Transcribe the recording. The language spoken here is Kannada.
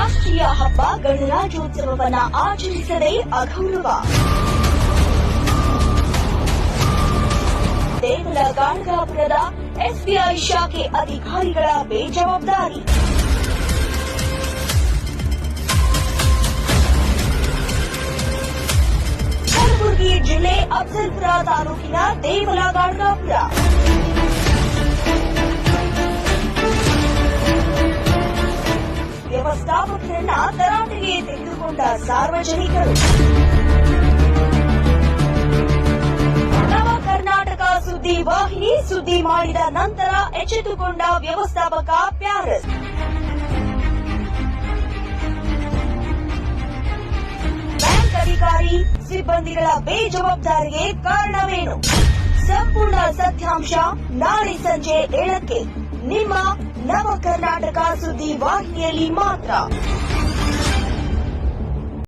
ರಾಷ್ಟ್ರೀಯ ಹಬ್ಬ ಗಣರಾಜ್ಯೋತ್ಸವವನ್ನ ಆಚರಿಸದೆ ಅಗೌರವ. ದೇವಲಗಾಣಗಾಪುರದ ಎಸ್ಬಿಐ ಶಾಖೆ ಅಧಿಕಾರಿಗಳ ಬೇಜವಾಬ್ದಾರಿ. ಕಲಬುರಗಿ ಜಿಲ್ಲೆ ಅಫಜಲ್ಪುರ ತಾಲೂಕಿನ ದೇವಲಗಾಣಗಾಪುರ. ವ್ಯವಸ್ಥಾಪಕರನ್ನ ತರಾಟೆಗೆ ತೆಗೆದುಕೊಂಡ ಸಾರ್ವಜನಿಕರು. ನವ ಕರ್ನಾಟಕ ಸುದ್ದಿ ವಾಹಿನಿ ಸುದ್ದಿ ಮಾಡಿದ ನಂತರ ಎಚ್ಚೆತ್ತುಕೊಂಡ ವ್ಯವಸ್ಥಾಪಕ ಪ್ಯಾರಸ್. ಬ್ಯಾಂಕ್ ಅಧಿಕಾರಿ ಸಿಬ್ಬಂದಿಗಳ ಬೇಜವಾಬ್ದಾರಿಗೆ ಕಾರಣವೇನು? ಸಂಪೂರ್ಣ ಸತ್ಯಾಂಶ ನಾಳೆ ಸಂಜೆ 7ಕ್ಕೆ ನಿಮ್ಮ ನವ ಕರ್ನಾಟಕ ಸುದ್ದಿ ವಾಹಿನಿಯಲ್ಲಿ ಮಾತ್ರ.